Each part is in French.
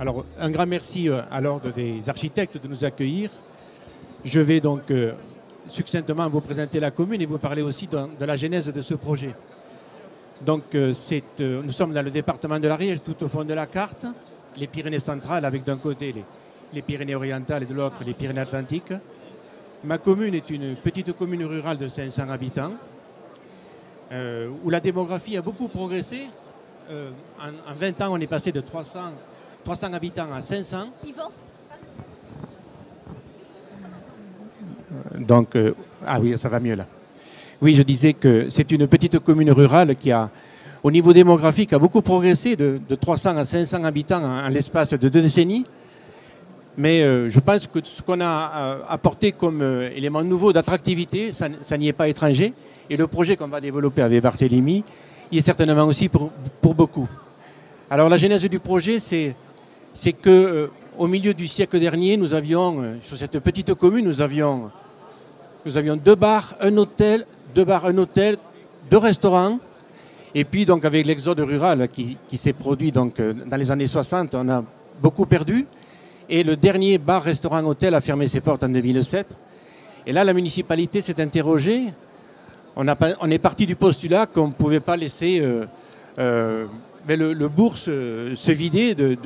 Alors, un grand merci à l'Ordre des architectes de nous accueillir. Je vais donc succinctement vous présenter la commune et vous parler aussi de la genèse de ce projet. Donc, nous sommes dans le département de l'Ariège, tout au fond de la carte, les Pyrénées centrales avec d'un côté les Pyrénées orientales et de l'autre les Pyrénées atlantiques. Ma commune est une petite commune rurale de 500 habitants où la démographie a beaucoup progressé. En 20 ans, on est passé de 300 habitants à 500. Yvan. Donc, ah oui, ça va mieux là. Oui, je disais que c'est une petite commune rurale qui a, au niveau démographique, a beaucoup progressé de 300 à 500 habitants en l'espace de 2 décennies. Mais je pense que ce qu'on a apporté comme élément nouveau d'attractivité, ça n'y est pas étranger. Et le projet qu'on va développer avec Barthélemy, il est certainement aussi pour beaucoup. Alors la genèse du projet, c'est que au milieu du siècle dernier, nous avions, sur cette petite commune, nous avions 2 bars, un hôtel, 2 restaurants. Et puis donc avec l'exode rural qui s'est produit donc, dans les années 60, on a beaucoup perdu. Et le dernier bar, restaurant, hôtel a fermé ses portes en 2007. Et là, la municipalité s'est interrogée. On est parti du postulat qu'on ne pouvait pas laisser le bourg se vider de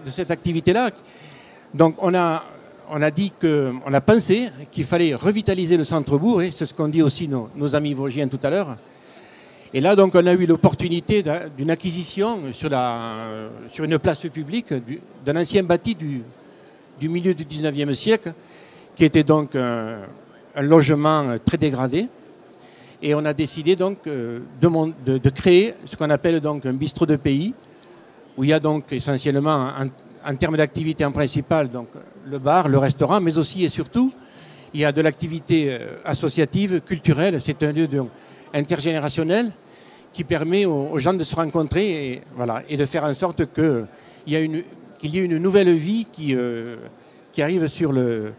cette activité-là. Donc on a pensé qu'il fallait revitaliser le centre-bourg, et c'est ce qu'ont dit aussi nos amis vosgiens tout à l'heure. Et là, donc, on a eu l'opportunité d'une acquisition sur une place publique d'un ancien bâti du milieu du 19e siècle, qui était donc un logement très dégradé. Et on a décidé donc de créer ce qu'on appelle donc un bistrot de pays, où il y a donc essentiellement, en termes d'activité en principal, donc le bar, le restaurant, mais aussi et surtout, il y a de l'activité associative, culturelle. C'est un lieu intergénérationnel qui permet aux gens de se rencontrer et de faire en sorte qu'il y ait une nouvelle vie qui arrive sur le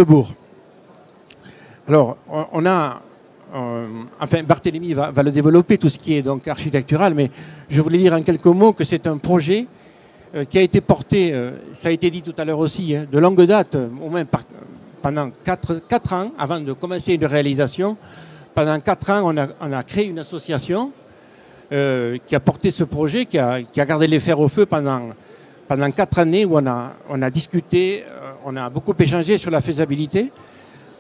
bourg. Alors, Barthélemy va le développer, tout ce qui est donc architectural, mais je voulais dire en quelques mots que c'est un projet qui a été porté, ça a été dit tout à l'heure aussi, de longue date, au moins pendant 4 ans, avant de commencer une réalisation. Pendant 4 ans, on a créé une association qui a porté ce projet, qui a gardé les fers au feu pendant 4 années, où on a discuté, on a beaucoup échangé sur la faisabilité.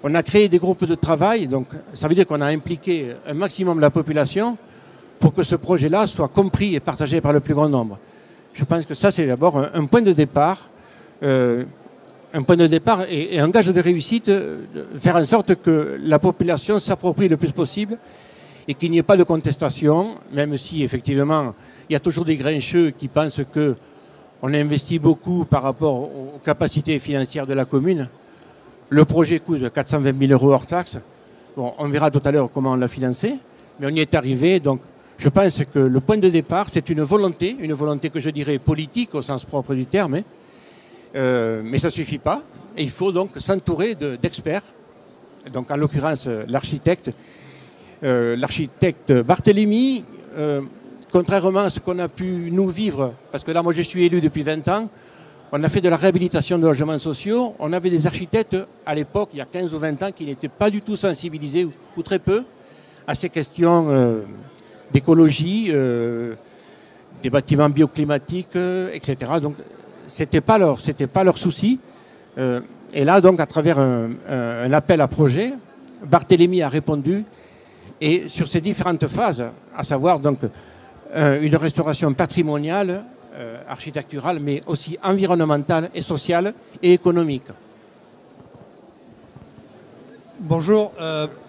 On a créé des groupes de travail, donc ça veut dire qu'on a impliqué un maximum la population pour que ce projet-là soit compris et partagé par le plus grand nombre. Je pense que ça, c'est d'abord un point de départ. Et un gage de réussite, de faire en sorte que la population s'approprie le plus possible et qu'il n'y ait pas de contestation, même si effectivement il y a toujours des grincheux qui pensent qu'on investit beaucoup par rapport aux capacités financières de la commune. Le projet coûte 420 000 € hors taxe. Bon, on verra tout à l'heure comment on l'a financé, mais on y est arrivé. Donc je pense que le point de départ, c'est une volonté que je dirais politique au sens propre du terme, mais ça ne suffit pas. Et il faut donc s'entourer d'experts. Donc en l'occurrence l'architecte Barthélemy, contrairement à ce qu'on a pu nous vivre, parce que là moi je suis élu depuis 20 ans, on a fait de la réhabilitation de logements sociaux. On avait des architectes à l'époque, il y a 15 ou 20 ans, qui n'étaient pas du tout sensibilisés, ou très peu, à ces questions d'écologie, des bâtiments bioclimatiques, etc. Donc c'était pas leur souci. Et là, donc, à travers un appel à projet, Barthélemy a répondu. Et sur ces différentes phases, à savoir donc une restauration patrimoniale, architecturale, mais aussi environnementale et sociale et économique. Bonjour.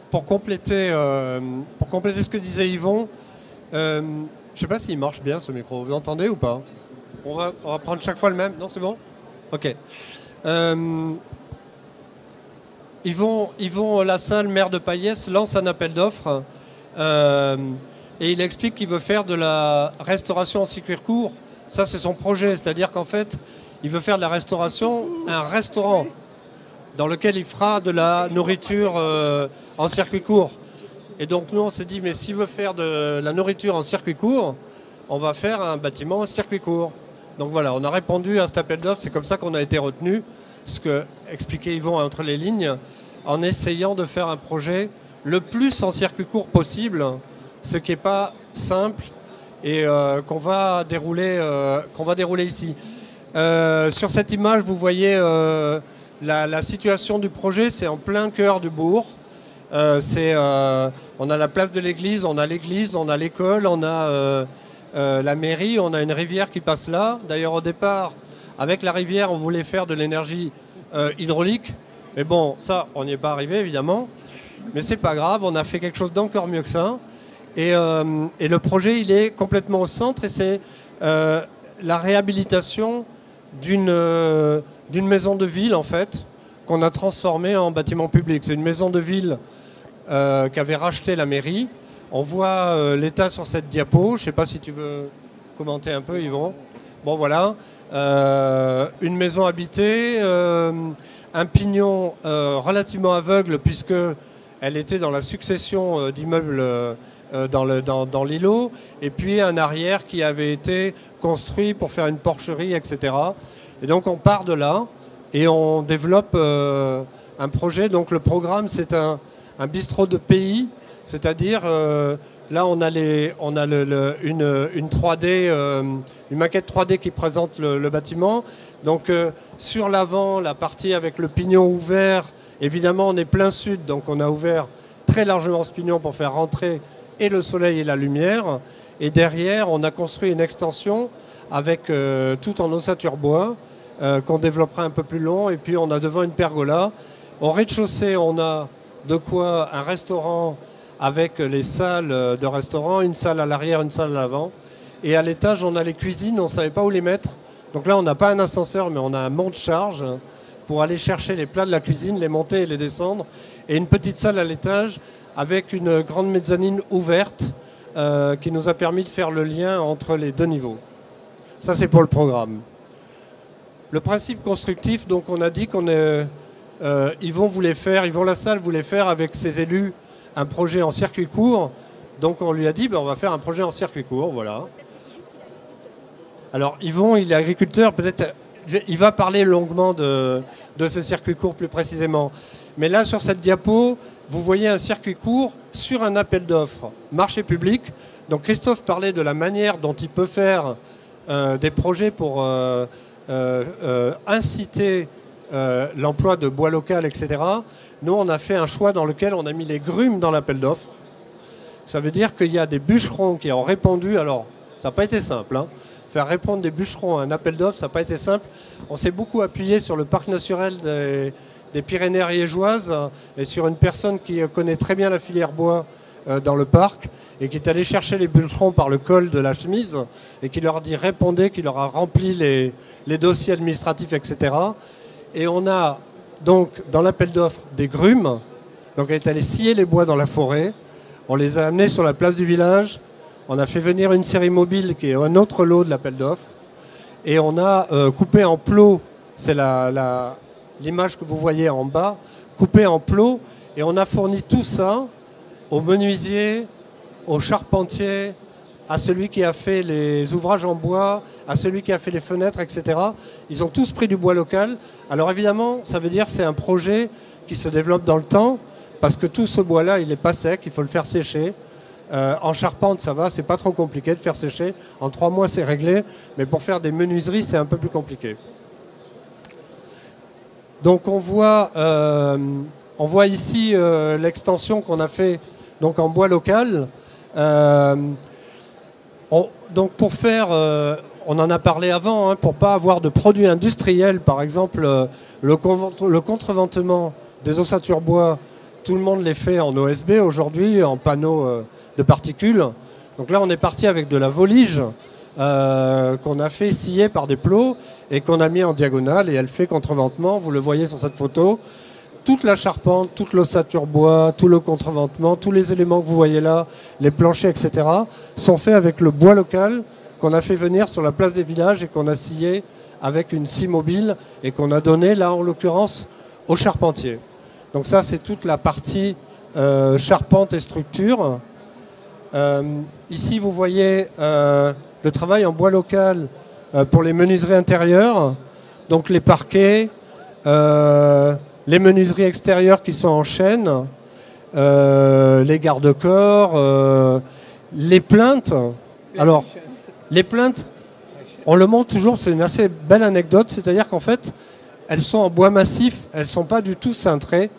Pour compléter ce que disait Yvon, je ne sais pas s'il marche bien ce micro. Vous l'entendez ou pas? On va prendre chaque fois le même. Non, c'est bon? Ok. Yvon Lassalle, maire de Payès, lance un appel d'offres et il explique qu'il veut faire de la restauration en circuit court. Ça, c'est son projet. C'est-à-dire qu'en fait, il veut faire de la restauration, un restaurant dans lequel il fera de la nourriture en circuit court. Et donc, nous, on s'est dit, mais s'il veut faire de la nourriture en circuit court, on va faire un bâtiment en circuit court. Donc voilà, on a répondu à cet appel d'offres, c'est comme ça qu'on a été retenu, ce que expliquait Yvon entre les lignes, en essayant de faire un projet le plus en circuit court possible, ce qui n'est pas simple et qu'on va dérouler ici. Sur cette image, vous voyez la situation du projet, c'est en plein cœur du bourg. On a la place de l'église, on a l'école, on a la mairie, on a une rivière qui passe là. D'ailleurs, au départ, avec la rivière, on voulait faire de l'énergie hydraulique. Mais bon, ça, on n'y est pas arrivé, évidemment. Mais c'est pas grave, on a fait quelque chose d'encore mieux que ça. Et le projet, il est complètement au centre et c'est la réhabilitation d'une maison de ville, en fait, qu'on a transformée en bâtiment public. C'est une maison de ville qu'avait racheté la mairie. On voit l'état sur cette diapo. Je ne sais pas si tu veux commenter un peu, Yvon. Bon, voilà. Une maison habitée, un pignon relativement aveugle, puisqu'elle était dans la succession d'immeubles dans l'îlot, et puis un arrière qui avait été construit pour faire une porcherie, etc. Et donc on part de là et on développe un projet. Donc le programme, c'est un bistrot de pays, c'est-à-dire là on a une 3D, une maquette 3D qui présente le bâtiment. Donc sur l'avant, la partie avec le pignon ouvert, évidemment on est plein sud, donc on a ouvert très largement ce pignon pour faire rentrer et le soleil et la lumière. Et derrière, on a construit une extension avec tout en ossature bois qu'on développera un peu plus long. Et puis on a devant une pergola. Au rez-de-chaussée, on a de quoi un restaurant avec les salles de restaurant, une salle à l'arrière, une salle à l'avant. Et à l'étage, on a les cuisines, on ne savait pas où les mettre. Donc là, on n'a pas un ascenseur, mais on a un monte-charge pour aller chercher les plats de la cuisine, les monter et les descendre. Et une petite salle à l'étage avec une grande mezzanine ouverte qui nous a permis de faire le lien entre les deux niveaux. Ça, c'est pour le programme. Le principe constructif, donc on a dit Yvon Lassalle voulait faire avec ses élus un projet en circuit court. Donc on lui a dit, on va faire un projet en circuit court, voilà. Alors Yvon, il est agriculteur, peut-être il va parler longuement de ce circuit court plus précisément. Mais là, sur cette diapo, vous voyez un circuit court sur un appel d'offres marché public. Donc Christophe parlait de la manière dont il peut faire des projets pour inciter l'emploi de bois local, etc. Nous, on a fait un choix dans lequel on a mis les grumes dans l'appel d'offres. Ça veut dire qu'il y a des bûcherons qui ont répondu. Alors, ça n'a pas été simple, hein. Faire répondre des bûcherons à un appel d'offres, ça n'a pas été simple. On s'est beaucoup appuyé sur le parc naturel des Pyrénées ariégeoises et sur une personne qui connaît très bien la filière bois dans le parc et qui est allée chercher les bûcherons par le col de la chemise et qui leur a dit répondez, qui leur a rempli les dossiers administratifs, etc. Et on a donc dans l'appel d'offres des grumes. Donc elle est allée scier les bois dans la forêt. On les a amenés sur la place du village. On a fait venir une série mobile qui est un autre lot de l'appel d'offres. Et on a coupé en plots, c'est l'image que vous voyez en bas, coupé en plots. Et on a fourni tout ça au menuisier, au charpentier, à celui qui a fait les ouvrages en bois, à celui qui a fait les fenêtres, etc. Ils ont tous pris du bois local. Alors évidemment, ça veut dire que c'est un projet qui se développe dans le temps, parce que tout ce bois-là, il n'est pas sec, il faut le faire sécher. En charpente, ça va, c'est pas trop compliqué de faire sécher. En 3 mois, c'est réglé. Mais pour faire des menuiseries, c'est un peu plus compliqué. Donc on voit ici l'extension qu'on a fait donc en bois local. Donc pour faire, on en a parlé avant, hein, pour pas avoir de produits industriels, par exemple le contreventement des ossatures bois, tout le monde les fait en OSB aujourd'hui, en panneaux de particules. Donc là, on est parti avec de la volige qu'on a fait scier par des plots et qu'on a mis en diagonale et elle fait contreventement. Vous le voyez sur cette photo. Toute la charpente, toute l'ossature bois, tout le contreventement, tous les éléments que vous voyez là, les planchers, etc., sont faits avec le bois local qu'on a fait venir sur la place des villages et qu'on a scié avec une scie mobile et qu'on a donné, là en l'occurrence, aux charpentiers. Donc ça, c'est toute la partie charpente et structure. Ici, vous voyez le travail en bois local pour les menuiseries intérieures, donc les parquets, les menuiseries extérieures qui sont en chêne, les garde-corps, les plinthes. Alors, les plinthes, on le montre toujours, c'est une assez belle anecdote, c'est-à-dire qu'en fait, elles sont en bois massif, elles ne sont pas du tout cintrées.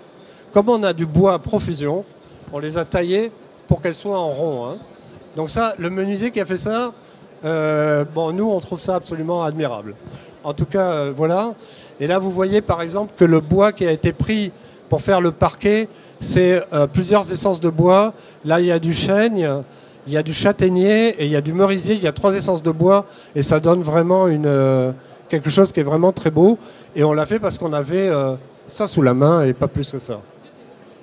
Comme on a du bois à profusion, on les a taillées pour qu'elles soient en rond. Hein. Donc ça, le menuisier qui a fait ça, bon, nous, on trouve ça absolument admirable. En tout cas, voilà. Et là, vous voyez, par exemple, que le bois qui a été pris pour faire le parquet, c'est plusieurs essences de bois. Là, il y a du chêne, il y a du châtaignier et il y a du merisier. Il y a 3 essences de bois et ça donne vraiment quelque chose qui est vraiment très beau. Et on l'a fait parce qu'on avait ça sous la main et pas plus que ça.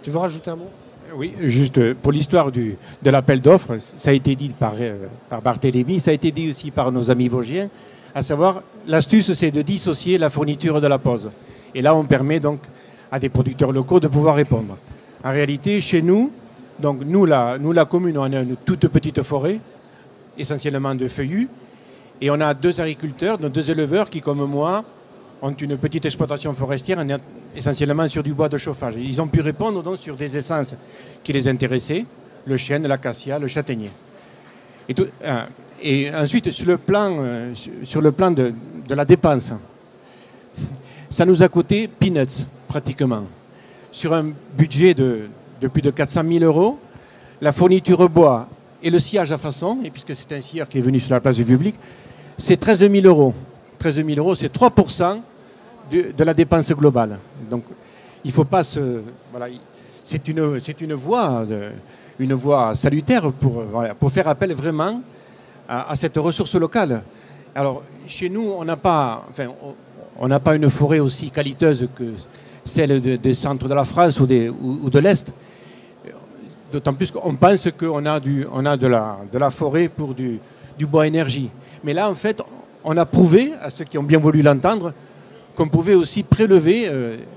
Tu veux rajouter un mot ? Oui, juste pour l'histoire de l'appel d'offres, ça a été dit par Barthélémy, ça a été dit aussi par nos amis vosgiens, à savoir, l'astuce c'est de dissocier la fourniture de la pose. Et là, on permet donc à des producteurs locaux de pouvoir répondre. En réalité, chez nous, donc nous la commune, on a une toute petite forêt, essentiellement de feuillus, et on a 2 agriculteurs, 2 éleveurs qui, comme moi, ont une petite exploitation forestière, essentiellement sur du bois de chauffage. Ils ont pu répondre donc sur des essences qui les intéressaient, le chêne, l'acacia, le châtaignier. Et ensuite, sur le plan de la dépense, ça nous a coûté peanuts, pratiquement. Sur un budget de plus de 400 000 €, la fourniture bois et le sciage à façon, et puisque c'est un scieur qui est venu sur la place du public, c'est 13 000 €. 13 000 €, c'est 3% de la dépense globale. Donc, il ne faut pas se... Voilà, c'est une voie salutaire pour faire appel vraiment à cette ressource locale. Alors, chez nous, on n'a pas une forêt aussi qualiteuse que celle des centres de la France ou de l'Est. D'autant plus qu'on pense qu'on a de la forêt pour du bois énergie. Mais là, en fait, on a prouvé, à ceux qui ont bien voulu l'entendre, qu'on pouvait aussi prélever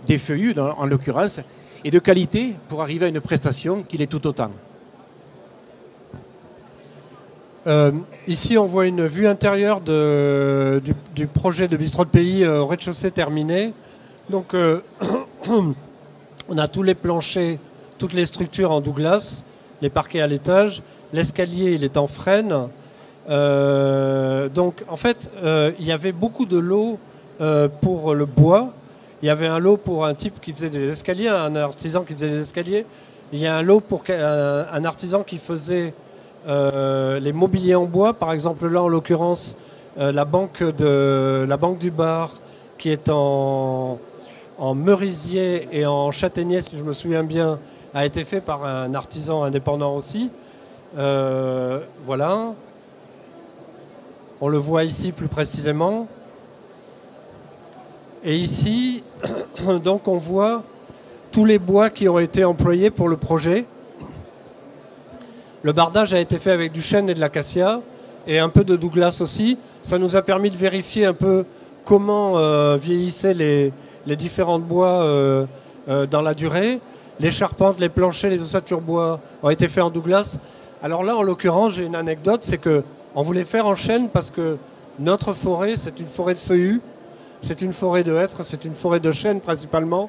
des feuillus, en l'occurrence, et de qualité pour arriver à une prestation qui l'est tout autant. Ici, on voit une vue intérieure du projet de bistrot de pays au rez-de-chaussée terminé. Donc, on a tous les planchers, toutes les structures en Douglas, les parquets à l'étage, l'escalier, il est en frêne. Donc, en fait, il y avait beaucoup de lots pour le bois. Il y avait un lot pour un type qui faisait des escaliers, un artisan qui faisait des escaliers. Il y a un lot pour un artisan qui faisait les mobiliers en bois. Par exemple, là, en l'occurrence, la banque du bar, qui est en merisier et en châtaignier, si je me souviens bien, a été fait par un artisan indépendant aussi. Voilà. On le voit ici plus précisément. Et ici, donc on voit tous les bois qui ont été employés pour le projet. Le bardage a été fait avec du chêne et de l'acacia et un peu de Douglas aussi. Ça nous a permis de vérifier un peu comment vieillissaient les différents bois dans la durée. Les charpentes, les planchers, les ossatures bois ont été faits en Douglas. Alors là, en l'occurrence, j'ai une anecdote, c'est qu'on voulait faire en chêne parce que notre forêt, c'est une forêt de feuillus. C'est une forêt de hêtres, c'est une forêt de chêne principalement.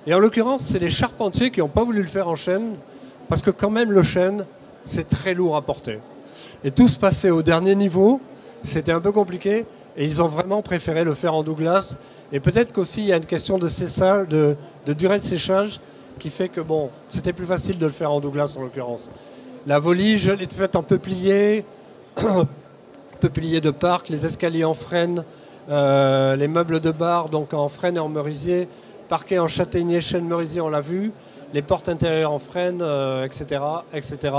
Et en l'occurrence, c'est les charpentiers qui n'ont pas voulu le faire en chêne, parce que quand même le chêne, c'est très lourd à porter. Et tout se passait au dernier niveau, c'était un peu compliqué, et ils ont vraiment préféré le faire en Douglas. Et peut-être qu'aussi il y a une question de séchage, de durée de séchage, qui fait que bon, c'était plus facile de le faire en Douglas en l'occurrence. La volige est faite en peuplier, peuplier de parc, les escaliers en frêne, les meubles de bar donc en frêne et en merisier, parquet en châtaignier, chêne, merisier, on l'a vu, les portes intérieures en frêne, etc. etc.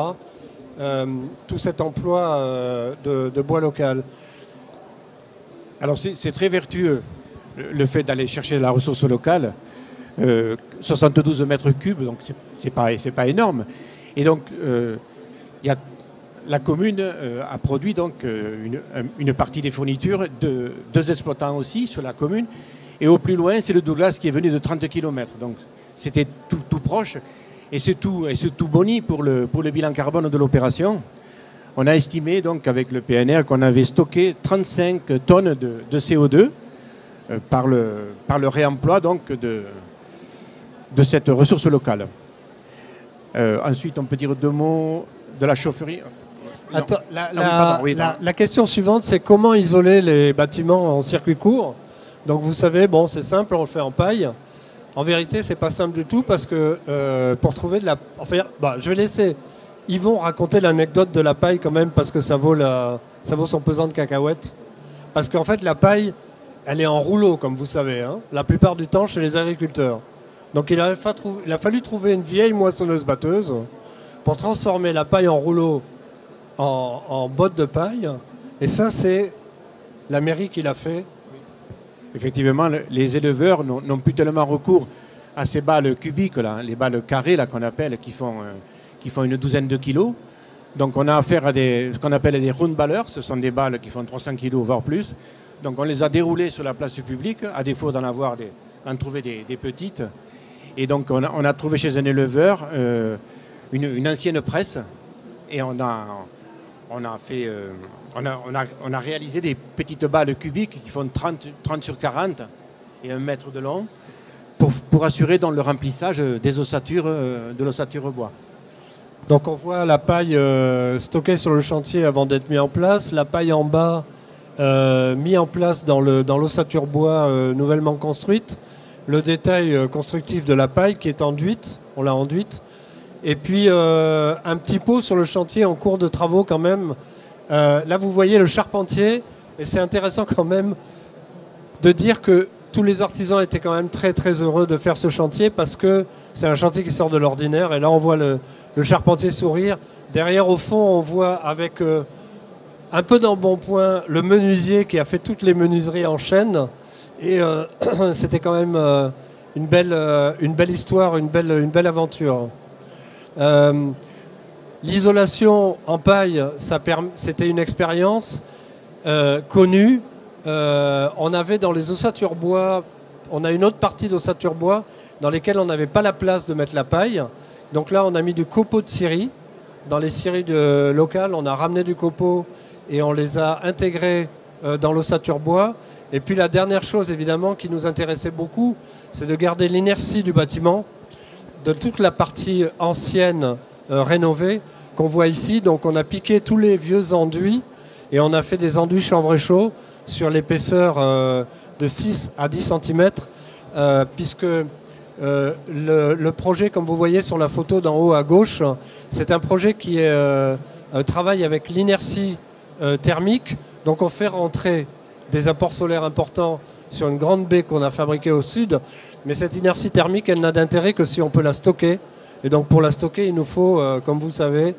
Tout cet emploi de bois local. Alors c'est très vertueux le fait d'aller chercher la ressource locale, 72 mètres cubes, donc c'est pas énorme. Et donc la commune a produit donc une partie des fournitures de 2 exploitants aussi sur la commune. Et au plus loin, c'est le Douglas qui est venu de 30 km. Donc c'était tout proche. Et c'est tout boni pour le bilan carbone de l'opération. on a estimé donc avec le PNR qu'on avait stocké 35 tonnes de CO2 par le réemploi donc de cette ressource locale. Ensuite, on peut dire 2 mots de la chaufferie. Attends, la question suivante, c'est comment isoler les bâtiments en circuit court. Donc vous savez, bon, c'est simple, on le fait en paille. En vérité, c'est pas simple du tout parce que pour trouver de la... Enfin, je vais laisser Yvon raconter l'anecdote de la paille quand même parce que ça vaut son pesant de cacahuètes. Parce qu'en fait, la paille, elle est en rouleau, comme vous savez, hein, la plupart du temps chez les agriculteurs. Donc il a fallu trouver une vieille moissonneuse-batteuse pour transformer la paille en rouleau en bottes de paille. Et ça, c'est la mairie qui l'a fait. Effectivement, les éleveurs n'ont plus tellement recours à ces balles cubiques, là, les balles carrées là, qu'on appelle, qui font une douzaine de kilos. Donc on a affaire à ce qu'on appelle des roundballers. Ce sont des balles qui font 300 kilos, voire plus. Donc on les a déroulées sur la place publique, à défaut d'en trouver des petites. Et donc on a trouvé chez un éleveur une ancienne presse et on a réalisé des petites balles cubiques qui font 30 sur 40 et 1 mètre de long pour assurer dans le remplissage des ossatures de l'ossature bois. Donc on voit la paille stockée sur le chantier avant d'être mise en place, la paille en bas mise en place dans l'ossature bois nouvellement construite, le détail constructif de la paille qui est enduite, on l'a enduite, et puis un petit pot sur le chantier en cours de travaux quand même. Là vous voyez le charpentier, et c'est intéressant quand même de dire que tous les artisans étaient quand même très très heureux de faire ce chantier parce que c'est un chantier qui sort de l'ordinaire, et là on voit le charpentier sourire. Derrière au fond on voit avec un peu d'embonpoint le menuisier qui a fait toutes les menuiseries en chaîne. Et c'était quand même une belle histoire, une belle aventure. L'isolation en paille, c'était une expérience connue. On avait dans les ossatures bois, on a une autre partie d'ossature bois dans lesquelles on n'avait pas la place de mettre la paille. Donc là, on a mis du copeau de scierie. Dans les scieries locales, on a ramené du copeau et on les a intégrés dans l'ossature bois. Et puis la dernière chose évidemment qui nous intéressait beaucoup, c'est de garder l'inertie du bâtiment, de toute la partie ancienne rénovée qu'on voit ici. Donc on a piqué tous les vieux enduits et on a fait des enduits chanvre et chaud sur l'épaisseur de 6 à 10 cm puisque le projet, comme vous voyez sur la photo d'en haut à gauche, c'est un projet qui travaille avec l'inertie thermique. Donc on fait rentrer des apports solaires importants sur une grande baie qu'on a fabriquée au sud, mais cette inertie thermique, elle n'a d'intérêt que si on peut la stocker. Et donc pour la stocker, il nous faut, comme vous savez,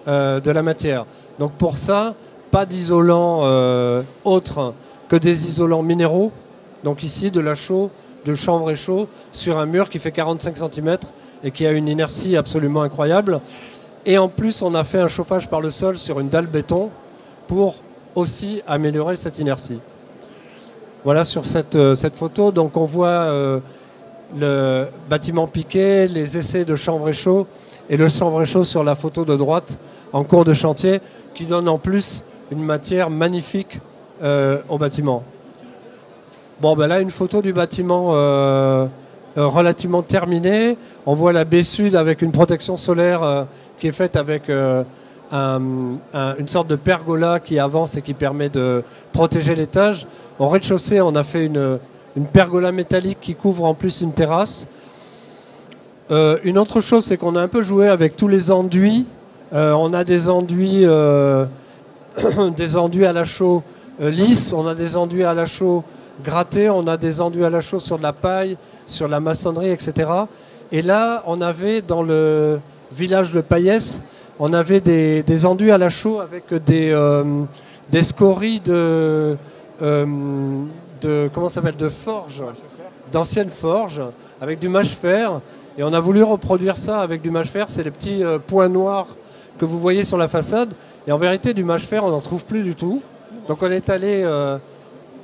de la matière. Donc pour ça, pas d'isolant autre que des isolants minéraux. Donc ici, de la chaux, de chanvre et chaud, sur un mur qui fait 45 cm et qui a une inertie absolument incroyable. Et en plus, on a fait un chauffage par le sol sur une dalle béton pour aussi améliorer cette inertie. Voilà sur cette photo, donc on voit le bâtiment piqué, les essais de chanvre et chaud et le chanvre et chaud sur la photo de droite en cours de chantier qui donne en plus une matière magnifique au bâtiment. Bon, ben là une photo du bâtiment relativement terminée. On voit la baie sud avec une protection solaire qui est faite avec une sorte de pergola qui avance et qui permet de protéger l'étage. Au rez-de-chaussée, on a fait une pergola métallique qui couvre en plus une terrasse. Une autre chose, c'est qu'on a un peu joué avec tous les enduits. On a des enduits à la chaux lisses, on a des enduits à la chaux grattés, on a des enduits à la chaux sur de la paille, sur la maçonnerie, etc. Et là, on avait dans le village de Payès, on avait des enduits à la chaux avec des scories de forge, d'anciennes forges, avec du mâche-fer. Et on a voulu reproduire ça avec du mâche-fer. C'est les petits points noirs que vous voyez sur la façade. Et en vérité, du mâche-fer, on n'en trouve plus du tout. Donc on est allé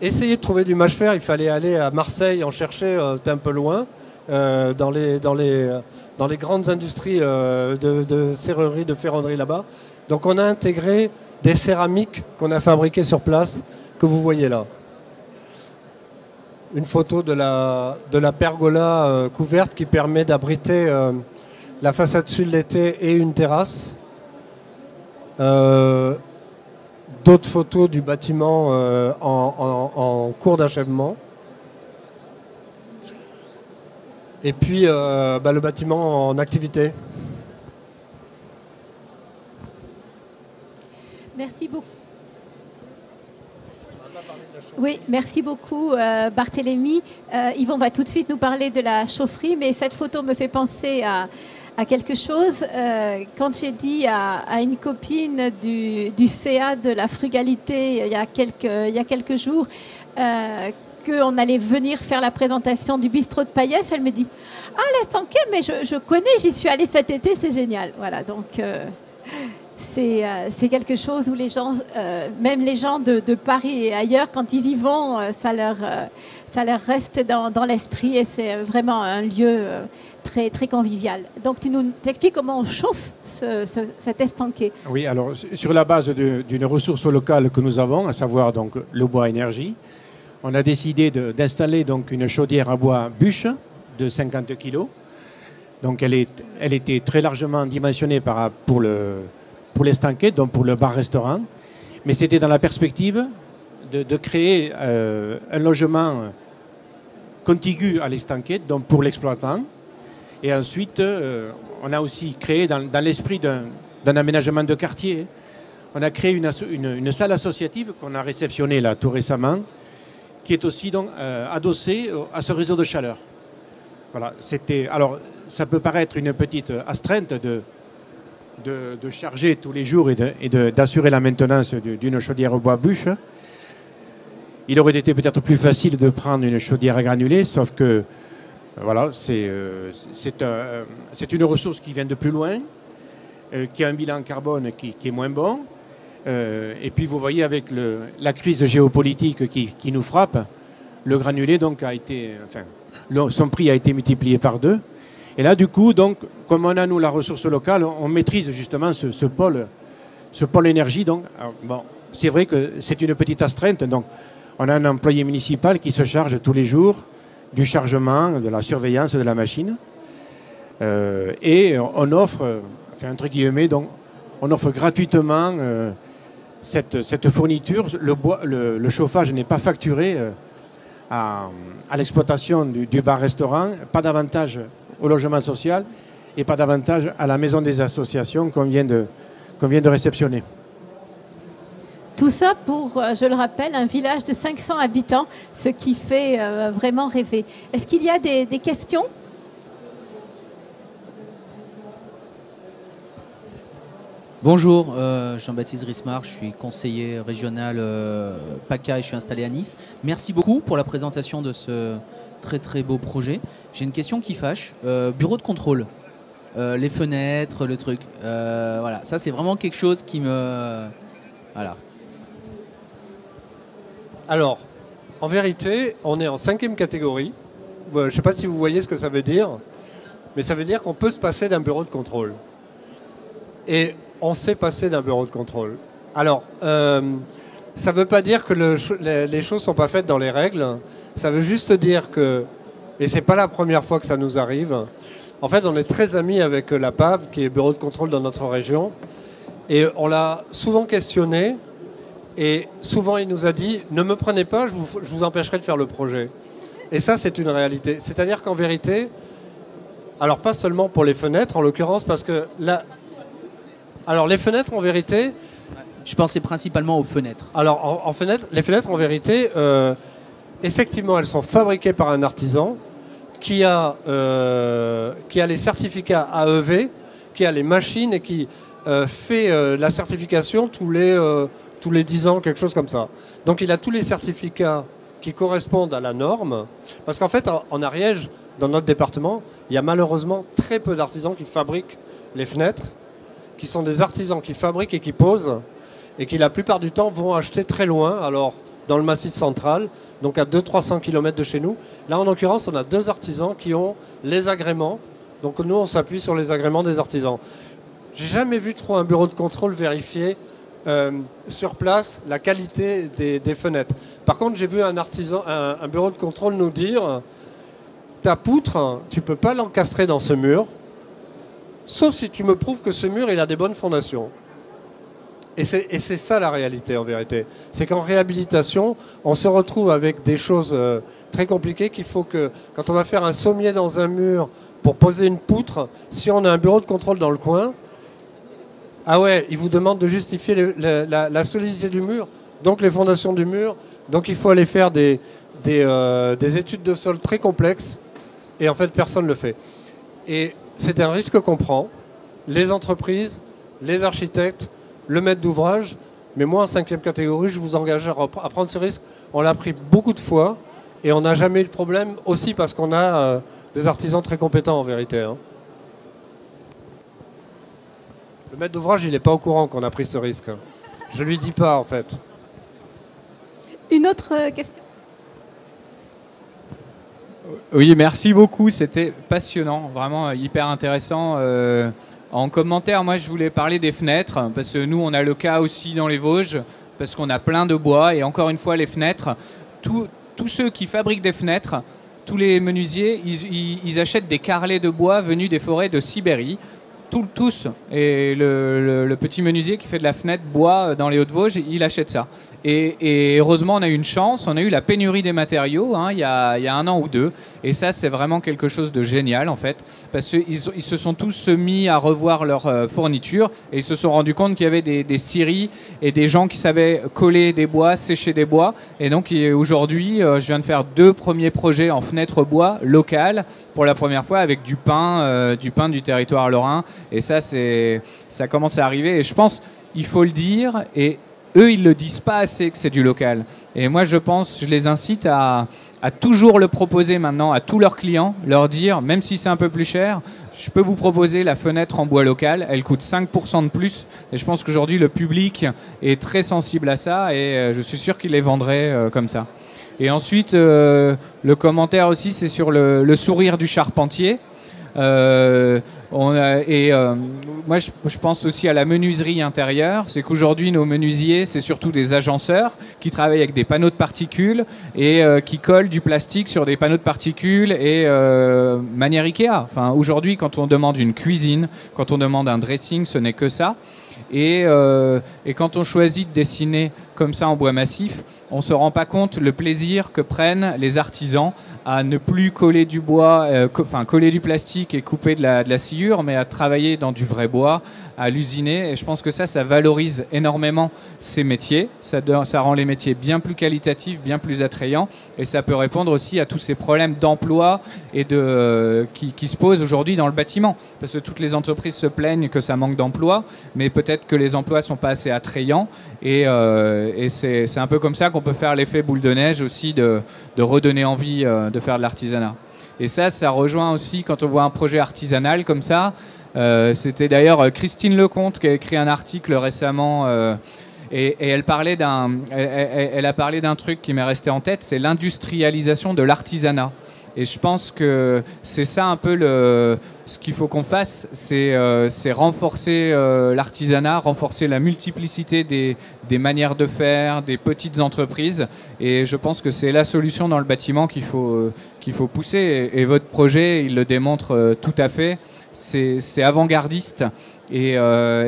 essayer de trouver du mâche-fer. Il fallait aller à Marseille en chercher, c'était un peu loin, dans les grandes industries de serrurerie, de ferronnerie là-bas. Donc on a intégré des céramiques qu'on a fabriquées sur place, que vous voyez là. Une photo de la pergola couverte qui permet d'abriter la façade sud l'été et une terrasse. D'autres photos du bâtiment en cours d'achèvement. Et puis le bâtiment en activité. Merci beaucoup. Oui, merci beaucoup Barthélémy. Yvon va tout de suite nous parler de la chaufferie, mais cette photo me fait penser à quelque chose. Quand j'ai dit à une copine du CA de la frugalité il y a quelques jours qu'on allait venir faire la présentation du bistrot de Payès, elle me dit « Ah, l'Estanquet, mais je connais, j'y suis allée cet été, c'est génial. » Voilà, donc c'est quelque chose où les gens, même les gens de Paris et ailleurs, quand ils y vont, ça leur reste dans l'esprit et c'est vraiment un lieu très, très convivial. Donc tu nous expliques comment on chauffe cet Estanquet. Oui, alors sur la base d'une ressource locale que nous avons, à savoir donc le bois énergie, on a décidé d'installer donc une chaudière à bois bûche de 50 kg. Donc elle était très largement dimensionnée pour l'Estanquet, donc pour le bar-restaurant. Mais c'était dans la perspective de créer un logement contigu à l'Estanquet, donc pour l'exploitant. Et ensuite, on a aussi créé dans l'esprit d'un aménagement de quartier, on a créé une salle associative qu'on a réceptionnée là tout récemment, qui est aussi donc adossée à ce réseau de chaleur. Voilà, alors ça peut paraître une petite astreinte de charger tous les jours et d'assurer la maintenance d'une chaudière au bois bûche. Il aurait été peut-être plus facile de prendre une chaudière à granulés, sauf que voilà, c'est une ressource qui vient de plus loin, qui a un bilan carbone qui est moins bon. Et puis vous voyez avec la crise géopolitique qui nous frappe, le granulé donc son prix a été multiplié par 2. Et là du coup, donc, comme on a nous la ressource locale, on maîtrise justement ce pôle énergie. Donc, bon, c'est vrai que c'est une petite astreinte. Donc, on a un employé municipal qui se charge tous les jours du chargement, de la surveillance de la machine. Et on offre, entre guillemets, donc, on offre gratuitement cette fourniture. Le chauffage n'est pas facturé à l'exploitation du bar-restaurant, pas d'avantage au logement social et pas d'avantage à la maison des associations qu'on vient de réceptionner. Tout ça pour, je le rappelle, un village de 500 habitants, ce qui fait vraiment rêver. Est-ce qu'il y a des questions ? Bonjour, Jean-Baptiste Rismar, je suis conseiller régional PACA et je suis installé à Nice. Merci beaucoup pour la présentation de ce très très beau projet. J'ai une question qui fâche. Bureau de contrôle, les fenêtres, le truc. Voilà, ça c'est vraiment quelque chose qui me... Voilà. Alors, en vérité, on est en 5e catégorie. Je ne sais pas si vous voyez ce que ça veut dire, mais ça veut dire qu'on peut se passer d'un bureau de contrôle. Et on s'est passé d'un bureau de contrôle. Alors, ça ne veut pas dire que les choses ne sont pas faites dans les règles. Ça veut juste dire que, et ce n'est pas la première fois que ça nous arrive, en fait, on est très amis avec la PAV, qui est bureau de contrôle dans notre région. Et on l'a souvent questionné. Et souvent, il nous a dit « Ne me prenez pas, je vous empêcherai de faire le projet. » Et ça, c'est une réalité. C'est-à-dire qu'en vérité, alors pas seulement pour les fenêtres, en l'occurrence, parce que là... Alors, les fenêtres, en vérité... Je pensais principalement aux fenêtres. Alors, les fenêtres, en vérité, effectivement, elles sont fabriquées par un artisan qui a les certificats AEV, qui a les machines et qui fait la certification tous les 10 ans, quelque chose comme ça. Donc il a tous les certificats qui correspondent à la norme. Parce qu'en fait, en Ariège, dans notre département, il y a malheureusement très peu d'artisans qui fabriquent les fenêtres, qui sont des artisans qui fabriquent et qui posent, et qui la plupart du temps vont acheter très loin, alors dans le Massif central, donc à 200-300 km de chez nous. Là, en l'occurrence, on a 2 artisans qui ont les agréments. Donc nous, on s'appuie sur les agréments des artisans. J'ai jamais vu trop un bureau de contrôle vérifier sur place la qualité des fenêtres. Par contre, j'ai vu un artisan, un bureau de contrôle nous dire ta poutre, tu ne peux pas l'encastrer dans ce mur, sauf si tu me prouves que ce mur il a des bonnes fondations. Et c'est ça la réalité en vérité. C'est qu'en réhabilitation, on se retrouve avec des choses très compliquées qu'il faut que, quand on va faire un sommier dans un mur pour poser une poutre, si on a un bureau de contrôle dans le coin, ah ouais, il vous demande de justifier la solidité du mur, donc les fondations du mur, donc il faut aller faire des études de sol très complexes, et en fait personne ne le fait. Et c'est un risque qu'on prend, les entreprises, les architectes, le maître d'ouvrage, mais moi en 5e catégorie, je vous engage à prendre ce risque. On l'a pris beaucoup de fois et on n'a jamais eu de problème, aussi parce qu'on a des artisans très compétents en vérité. Hein. Le maître d'ouvrage, il n'est pas au courant qu'on a pris ce risque. Je lui dis pas en fait. Une autre question? Oui, merci beaucoup, c'était passionnant, vraiment hyper intéressant. En commentaire, moi je voulais parler des fenêtres, parce que nous on a le cas aussi dans les Vosges, parce qu'on a plein de bois, et encore une fois les fenêtres, tous ceux qui fabriquent des fenêtres, tous les menuisiers, ils achètent des carrelets de bois venus des forêts de Sibérie, tous, et le petit menuisier qui fait de la fenêtre bois dans les Hauts-de-Vosges, il achète ça. Et heureusement, on a eu une chance, on a eu la pénurie des matériaux il y a 1 an ou 2, et ça c'est vraiment quelque chose de génial en fait, parce qu'ils se sont tous mis à revoir leur fourniture, et ils se sont rendus compte qu'il y avait des scieries et des gens qui savaient coller des bois, sécher des bois, et donc aujourd'hui je viens de faire 2 premiers projets en fenêtre bois locales pour la première fois avec du pain du territoire lorrain, et ça commence à arriver, et je pense il faut le dire, et eux, ils ne le disent pas assez que c'est du local. Et moi, je les incite à toujours le proposer maintenant à tous leurs clients, leur dire, même si c'est un peu plus cher, je peux vous proposer la fenêtre en bois local, elle coûte 5% de plus. Et je pense qu'aujourd'hui, le public est très sensible à ça, et je suis sûr qu'il les vendrait comme ça. Et ensuite, le commentaire aussi, c'est sur le sourire du charpentier. Moi je pense aussi à la menuiserie intérieure, c'est qu'aujourd'hui nos menuisiers c'est surtout des agenceurs qui travaillent avec des panneaux de particules et qui collent du plastique sur des panneaux de particules et manière Ikea. Enfin, aujourd'hui quand on demande une cuisine, quand on demande un dressing, ce n'est que ça. Et quand on choisit de dessiner comme ça en bois massif, on ne se rend pas compte le plaisir que prennent les artisans à ne plus coller du bois, coller du plastique et couper de la sciure, mais à travailler dans du vrai bois, à l'usiner. Et je pense que ça valorise énormément ces métiers. Ça rend les métiers bien plus qualitatifs, bien plus attrayants. Et ça peut répondre aussi à tous ces problèmes d'emploi et qui se posent aujourd'hui dans le bâtiment. Parce que toutes les entreprises se plaignent que ça manque d'emplois, mais peut-être que les emplois ne sont pas assez attrayants. Et c'est un peu comme ça qu'on peut faire l'effet boule de neige aussi, de redonner envie de faire de l'artisanat. Et ça rejoint aussi quand on voit un projet artisanal comme ça. C'était d'ailleurs Christine Lecomte qui a écrit un article récemment et elle a parlé d'un truc qui m'est resté en tête, c'est l'industrialisation de l'artisanat. Et je pense que c'est ça un peu ce qu'il faut qu'on fasse, c'est renforcer l'artisanat, renforcer la multiplicité des manières de faire, des petites entreprises. Et je pense que c'est la solution dans le bâtiment qu'il faut pousser. Et votre projet, il le démontre tout à fait. C'est avant-gardiste et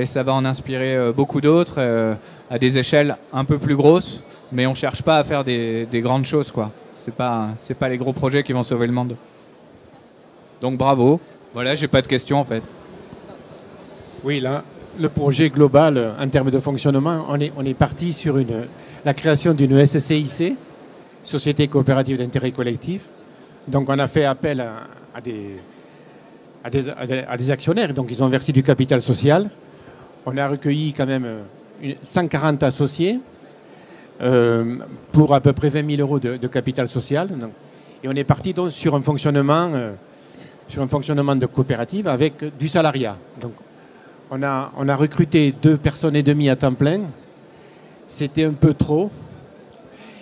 ça va en inspirer beaucoup d'autres à des échelles un peu plus grosses. Mais on ne cherche pas à faire des grandes choses, quoi. C'est pas les gros projets qui vont sauver le monde. Donc bravo. Voilà, j'ai pas de questions en fait. Oui, là, le projet global en termes de fonctionnement, on est parti sur la création d'une SCIC, Société coopérative d'intérêt collectif. Donc on a fait appel à des actionnaires, donc ils ont versé du capital social. On a recueilli quand même 140 associés. Pour à peu près 20 000 euros de capital social. Donc, et on est parti donc sur un fonctionnement de coopérative avec du salariat. Donc, on a recruté 2,5 personnes à temps plein. C'était un peu trop.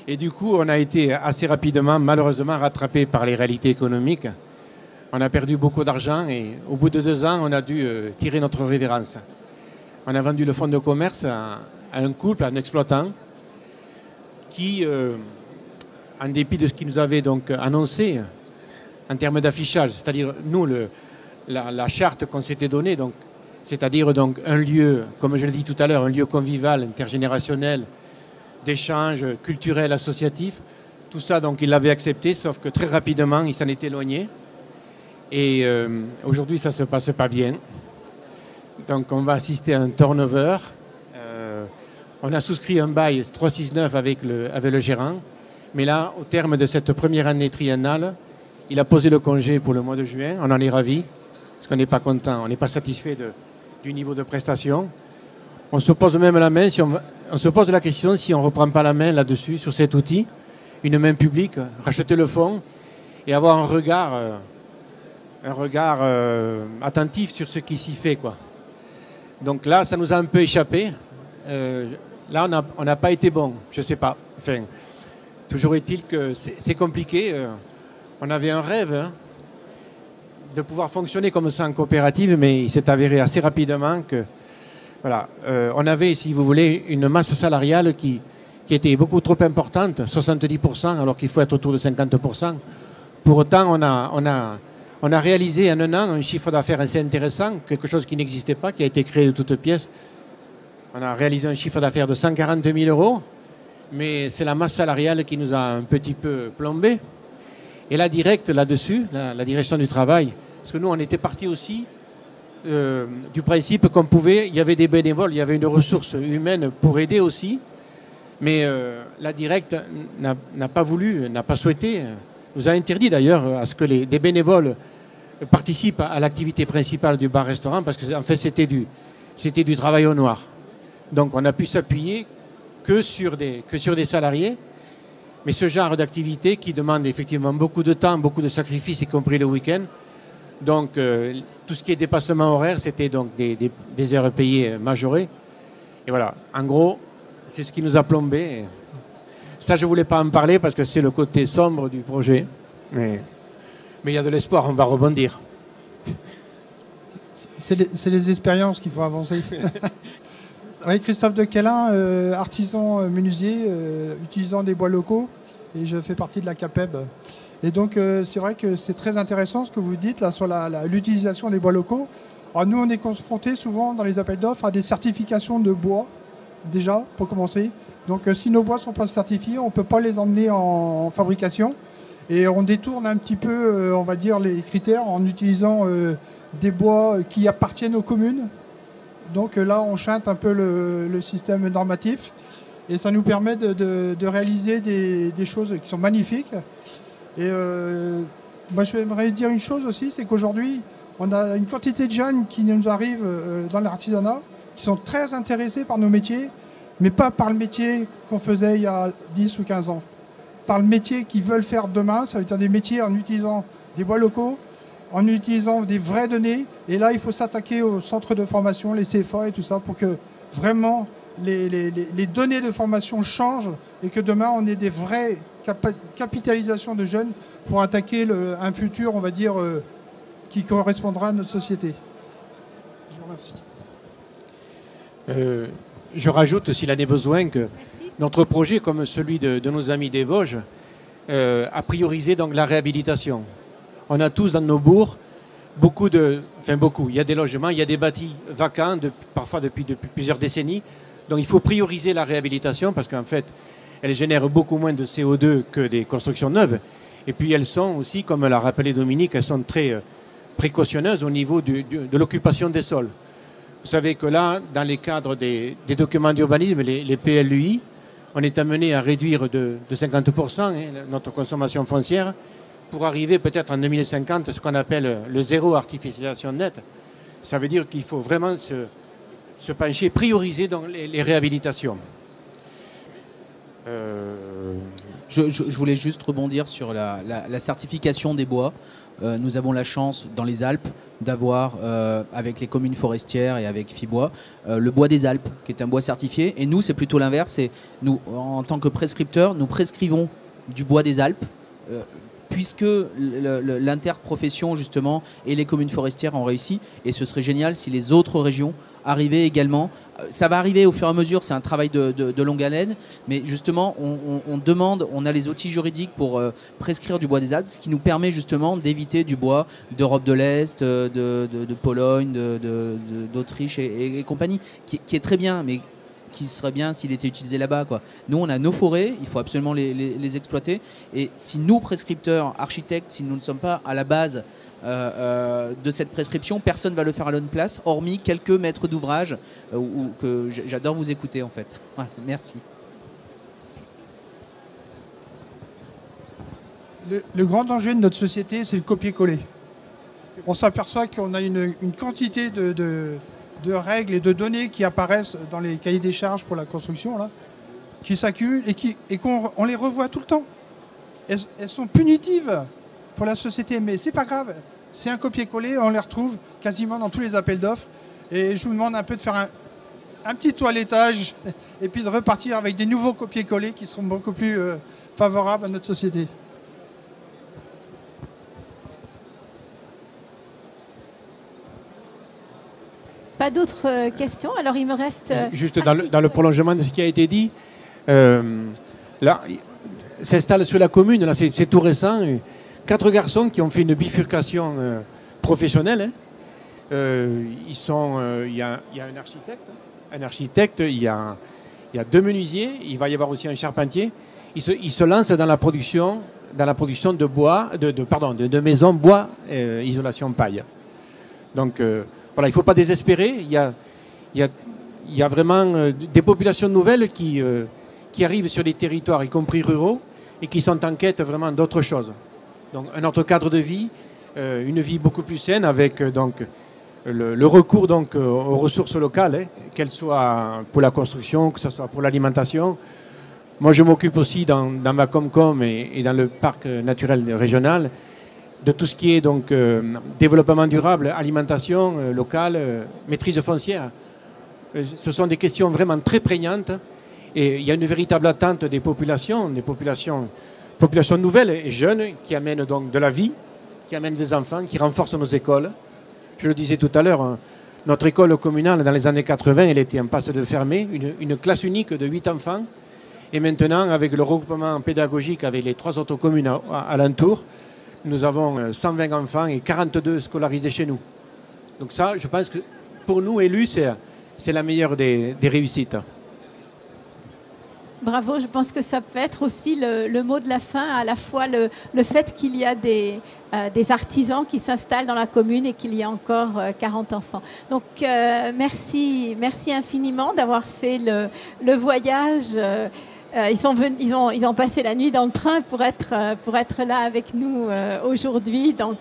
Et du coup, on a été assez rapidement, malheureusement, rattrapé par les réalités économiques. On a perdu beaucoup d'argent et au bout de 2 ans, on a dû tirer notre révérence. On a vendu le fonds de commerce un couple, un exploitant, qui, en dépit de ce qu'il nous avait donc annoncé en termes d'affichage, c'est-à-dire nous, la charte qu'on s'était donnée, donc, c'est-à-dire donc un lieu, comme je l'ai dit tout à l'heure, un lieu convivial, intergénérationnel, d'échange culturel, associatif, tout ça, donc il l'avait accepté, sauf que très rapidement, il s'en est éloigné. Et aujourd'hui, ça ne se passe pas bien. Donc on va assister à un turnover. On a souscrit un bail 369 avec le gérant. Mais là, au terme de cette première année triennale, il a posé le congé pour le mois de juin. On en est ravis, parce qu'on n'est pas content, on n'est pas satisfait du niveau de prestation. On se pose même la main, on se pose la question si on ne reprend pas la main là-dessus, sur cet outil, une main publique, racheter le fonds et avoir un regard attentif sur ce qui s'y fait, quoi. Donc là, ça nous a un peu échappé. Là, on n'a pas été bon, je ne sais pas. Enfin, toujours est-il que c'est compliqué. On avait un rêve, hein, de pouvoir fonctionner comme ça en coopérative, mais il s'est avéré assez rapidement que, voilà, on avait, si vous voulez, une masse salariale qui était beaucoup trop importante, 70%, alors qu'il faut être autour de 50%. Pour autant, on a réalisé en un an un chiffre d'affaires assez intéressant, quelque chose qui n'existait pas, qui a été créé de toutes pièces. On a réalisé un chiffre d'affaires de 140 000 €, mais c'est la masse salariale qui nous a un petit peu plombé. Et la directe là-dessus, la direction du travail, parce que nous, on était partis aussi du principe qu'on pouvait, il y avait des bénévoles, il y avait une ressource humaine pour aider aussi, mais la directe n'a pas voulu, n'a pas souhaité, nous a interdit d'ailleurs à ce que des bénévoles participent à l'activité principale du bar-restaurant, parce que en fait c'était du travail au noir. Donc on a pu s'appuyer que sur des salariés, mais ce genre d'activité qui demande effectivement beaucoup de temps, beaucoup de sacrifices, y compris le week-end. Donc tout ce qui est dépassement horaire, c'était donc des heures payées majorées. Et voilà, en gros, c'est ce qui nous a plombé. Ça, je ne voulais pas en parler parce que c'est le côté sombre du projet. Mais il y a de l'espoir, on va rebondir. C'est les expériences qu'il faut avancer. Oui, Christophe Dequelin, artisan menuisier, utilisant des bois locaux, et je fais partie de la CAPEB. Et donc, c'est vrai que c'est très intéressant ce que vous dites là sur l'utilisation des bois locaux. Alors, nous, on est confrontés souvent dans les appels d'offres à des certifications de bois, déjà, pour commencer. Donc, si nos bois ne sont pas certifiés, on ne peut pas les emmener en fabrication. Et on détourne un petit peu, on va dire, les critères en utilisant des bois qui appartiennent aux communes. Donc là, on chante un peu le système normatif et ça nous permet de réaliser des choses qui sont magnifiques. Et moi, je voudrais dire une chose aussi, c'est qu'aujourd'hui, on a une quantité de jeunes qui nous arrivent dans l'artisanat, qui sont très intéressés par nos métiers, mais pas par le métier qu'on faisait il y a 10 ou 15 ans. Par le métier qu'ils veulent faire demain, ça veut dire des métiers en utilisant des bois locaux, en utilisant des vraies données. Et là, il faut s'attaquer aux centres de formation, les CFA et tout ça, pour que vraiment les données de formation changent et que demain, on ait des vraies capitalisations de jeunes pour attaquer un futur, on va dire, qui correspondra à notre société. Je vous remercie. Je rajoute, s'il en est besoin, que notre projet, comme celui de nos amis des Vosges, a priorisé donc la réhabilitation. On a tous dans nos bourgs beaucoup, il y a des logements, il y a des bâtis vacants, parfois depuis plusieurs décennies. Donc il faut prioriser la réhabilitation parce qu'en fait, elles génèrent beaucoup moins de CO2 que des constructions neuves. Et puis elles sont aussi, comme l'a rappelé Dominique, elles sont très précautionneuses au niveau de l'occupation des sols. Vous savez que là, dans les cadres des documents d'urbanisme, les PLUI, on est amené à réduire de 50% notre consommation foncière pour arriver peut-être en 2050 à ce qu'on appelle le zéro artificialisation nette. Ça veut dire qu'il faut vraiment se pencher, prioriser donc les réhabilitations. Je voulais juste rebondir sur la certification des bois. Nous avons la chance dans les Alpes d'avoir, avec les communes forestières et avec Fibois, le bois des Alpes, qui est un bois certifié. Et nous, c'est plutôt l'inverse. Nous, en tant que prescripteurs, nous prescrivons du bois des Alpes, puisque l'interprofession justement et les communes forestières ont réussi, et ce serait génial si les autres régions arrivaient également. Ça va arriver au fur et à mesure, c'est un travail de longue haleine, mais justement on a les outils juridiques pour prescrire du bois des Alpes, ce qui nous permet justement d'éviter du bois d'Europe de l'Est, de Pologne, d'Autriche et compagnie, qui est très bien, mais qui serait bien s'il était utilisé là-bas, quoi. Nous, on a nos forêts, il faut absolument les exploiter. Et si nous, prescripteurs, architectes, si nous ne sommes pas à la base de cette prescription, personne ne va le faire à notre place, hormis quelques maîtres d'ouvrage que j'adore vous écouter, en fait. Voilà, merci. Le grand danger de notre société, c'est le copier-coller. On s'aperçoit qu'on a une quantité de règles et de données qui apparaissent dans les cahiers des charges pour la construction, là, qui s'accumulent et qu'on les revoit tout le temps. Elles sont punitives pour la société, mais c'est pas grave. C'est un copier-coller, on les retrouve quasiment dans tous les appels d'offres. Et je vous demande un peu de faire un petit toilettage et puis de repartir avec des nouveaux copier-coller qui seront beaucoup plus favorables à notre société. Pas d'autres questions? Alors il me reste... Juste dans le prolongement de ce qui a été dit, là, s'installe sur la commune, là c'est tout récent, 4 garçons qui ont fait une bifurcation professionnelle. Hein. Il y a un architecte, il y a 2 menuisiers, il va y avoir aussi un charpentier. Ils se lancent dans la production de bois, de maisons bois, isolation paille. Donc voilà, il ne faut pas désespérer. Il y a vraiment des populations nouvelles qui arrivent sur les territoires, y compris ruraux, et qui sont en quête vraiment d'autre chose. Donc un autre cadre de vie, une vie beaucoup plus saine, avec donc le recours donc aux ressources locales, hein, qu'elles soient pour la construction, que ce soit pour l'alimentation. Moi, je m'occupe aussi dans ma Comcom et dans le parc naturel régional de tout ce qui est donc développement durable, alimentation locale, maîtrise foncière. Ce sont des questions vraiment très prégnantes et il y a une véritable attente des populations nouvelles et jeunes qui amènent donc de la vie, qui amènent des enfants, qui renforcent nos écoles. Je le disais tout à l'heure, notre école communale dans les années 80, elle était en passe de fermer, une classe unique de 8 enfants. Et maintenant, avec le regroupement pédagogique avec les 3 autres communes alentours, nous avons 120 enfants et 42 scolarisés chez nous. Donc ça, je pense que pour nous, élus, c'est la meilleure des réussites. Bravo, je pense que ça peut être aussi le mot de la fin, à la fois le fait qu'il y a des artisans qui s'installent dans la commune et qu'il y a encore 40 enfants. Donc merci infiniment d'avoir fait le voyage. Ils ont passé la nuit dans le train pour être là avec nous aujourd'hui. Donc,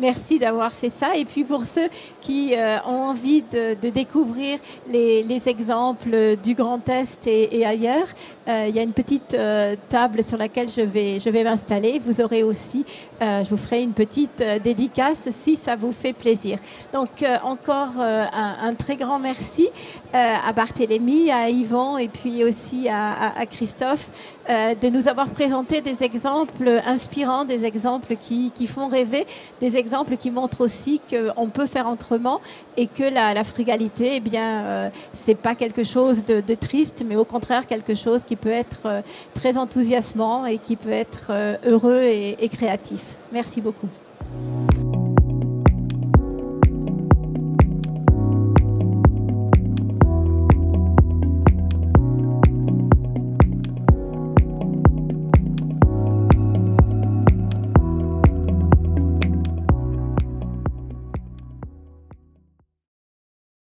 merci d'avoir fait ça. Et puis, pour ceux qui ont envie de découvrir les exemples du Grand Est et ailleurs, il y a une petite table sur laquelle je vais m'installer. Vous aurez aussi, je vous ferai une petite dédicace si ça vous fait plaisir. Donc, encore un très grand merci à Barthélémy, à Yvon et puis aussi à Christophe de nous avoir présenté des exemples inspirants, des exemples qui font rêver, des exemples qui montrent aussi qu'on peut faire autrement et que la frugalité, eh bien, c'est pas quelque chose de triste, mais au contraire quelque chose qui peut être très enthousiasmant et qui peut être heureux et créatif. Merci beaucoup.